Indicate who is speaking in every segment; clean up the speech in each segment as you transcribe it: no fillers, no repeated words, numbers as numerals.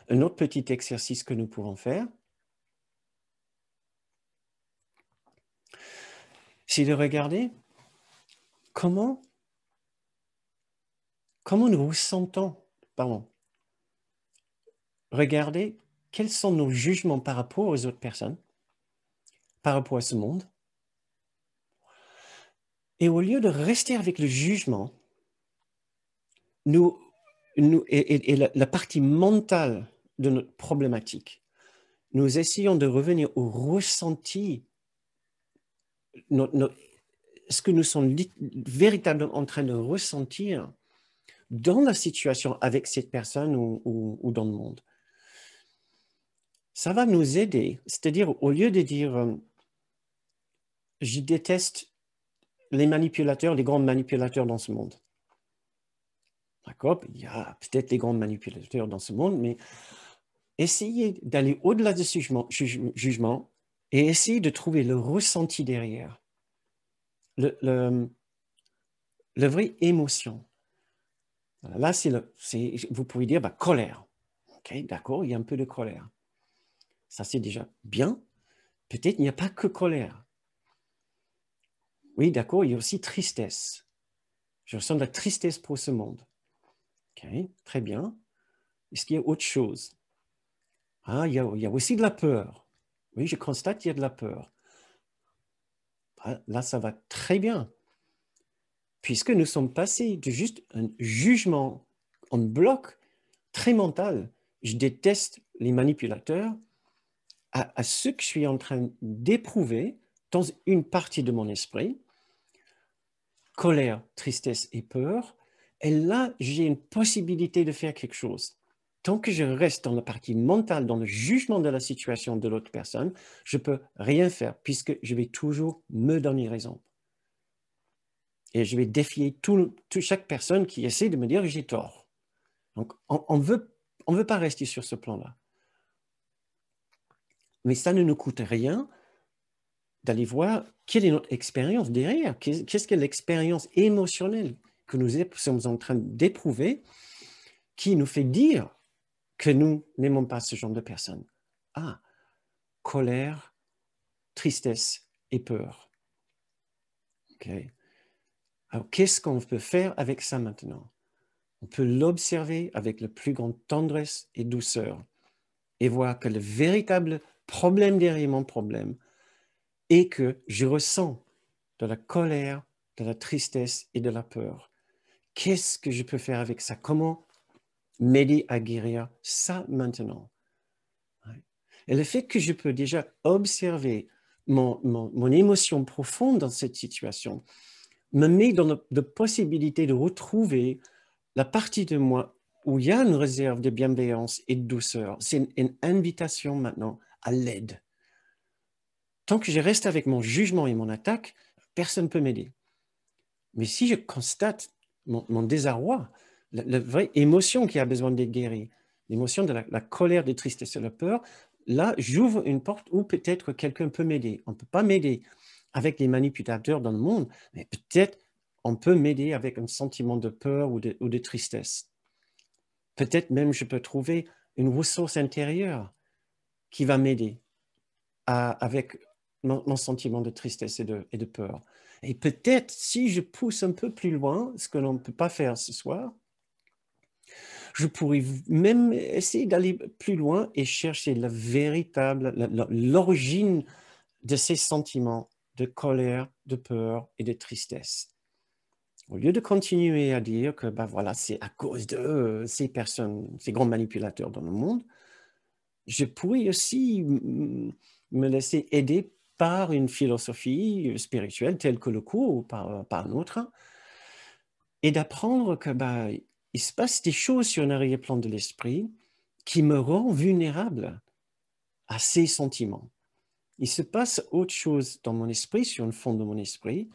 Speaker 1: Un autre petit exercice que nous pouvons faire, c'est de regarder comment nous ressentons, pardon, regardez quels sont nos jugements par rapport aux autres personnes, par rapport à ce monde. Et au lieu de rester avec le jugement, et la partie mentale de notre problématique, nous essayons de revenir au ressenti, ce que nous sommes véritablement en train de ressentir dans la situation avec cette personne ou dans le monde. Ça va nous aider, c'est-à-dire au lieu de dire je déteste les manipulateurs, les grands manipulateurs dans ce monde. D'accord? Il y a peut-être les grands manipulateurs dans ce monde, mais essayez d'aller au-delà de ce jugement et essayez de trouver le ressenti derrière, la vraie émotion. Là, vous pouvez dire colère. OK, d'accord, il y a un peu de colère. Ça, c'est déjà bien. Peut-être il n'y a pas que colère. Oui, d'accord, il y a aussi tristesse. Je ressens de la tristesse pour ce monde. OK, très bien. Est-ce qu'il y a autre chose? Ah, il y a aussi de la peur. Oui, je constate qu'il y a de la peur. Ah, là, ça va très bien. Puisque nous sommes passés de juste un jugement en bloc très mental, je déteste les manipulateurs, à ce que je suis en train d'éprouver dans une partie de mon esprit, colère, tristesse et peur, et là, j'ai une possibilité de faire quelque chose. Tant que je reste dans la partie mentale, dans le jugement de la situation de l'autre personne, je ne peux rien faire puisque je vais toujours me donner raison. Et je vais défier chaque personne qui essaie de me dire que j'ai tort. Donc, on veut pas rester sur ce plan-là. Mais ça ne nous coûte rien d'aller voir quelle est notre expérience derrière. Qu'est-ce que l'expérience émotionnelle que nous sommes en train d'éprouver qui nous fait dire que nous n'aimons pas ce genre de personnes. Ah, colère, tristesse et peur. OK. Alors, qu'est-ce qu'on peut faire avec ça maintenant? On peut l'observer avec la plus grande tendresse et douceur et voir que le véritable problème derrière mon problème est que je ressens de la colère, de la tristesse et de la peur. Qu'est-ce que je peux faire avec ça? Comment m'aider à guérir ça maintenant? Et le fait que je peux déjà observer mon émotion profonde dans cette situation me met dans la possibilité de retrouver la partie de moi où il y a une réserve de bienveillance et de douceur. C'est une invitation maintenant à l'aide. Tant que je reste avec mon jugement et mon attaque, personne ne peut m'aider. Mais si je constate mon désarroi, la vraie émotion qui a besoin d'être guérie, l'émotion de la colère, de la tristesse et de la peur, là, j'ouvre une porte où peut-être quelqu'un peut m'aider. On ne peut pas m'aider avec les manipulateurs dans le monde, mais peut-être on peut m'aider avec un sentiment de peur ou de tristesse. Peut-être même je peux trouver une ressource intérieure qui va m'aider avec mon sentiment de tristesse et de peur. Et peut-être, si je pousse un peu plus loin, ce que l'on ne peut pas faire ce soir, je pourrais même essayer d'aller plus loin et chercher l'origine de ces sentiments de colère, de peur et de tristesse. Au lieu de continuer à dire que voilà, c'est à cause de ces personnes, ces grands manipulateurs dans le monde, je pourrais aussi me laisser aider par une philosophie spirituelle telle que le cours ou par un autre, et d'apprendre que il se passe des choses sur un arrière-plan de l'esprit qui me rend vulnérable à ces sentiments. Il se passe autre chose dans mon esprit, sur le fond de mon esprit,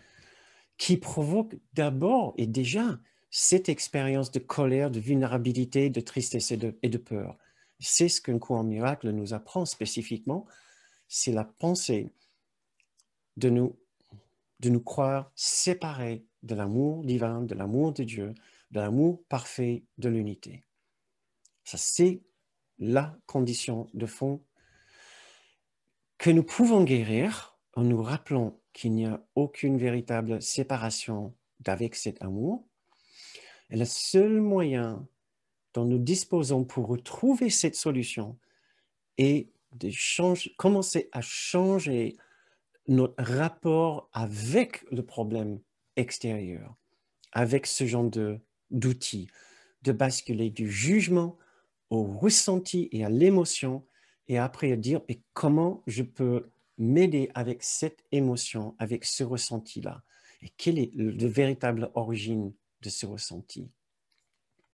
Speaker 1: qui provoque d'abord et déjà cette expérience de colère, de vulnérabilité, de tristesse et de peur. C'est ce qu'un cours en miracle nous apprend spécifiquement, c'est la pensée de nous croire séparés de l'amour divin, de l'amour de Dieu, de l'amour parfait de l'unité. Ça, c'est la condition de fond que nous pouvons guérir en nous rappelant qu'il n'y a aucune véritable séparation d'avec cet amour. Et le seul moyen dont nous disposons pour retrouver cette solution est de commencer à changer notre rapport avec le problème extérieur, avec ce genre d'outils, de basculer du jugement au ressenti et à l'émotion, et après à dire et comment je peux m'aider avec cette émotion, avec ce ressenti-là, et quelle est la véritable origine de ce ressenti.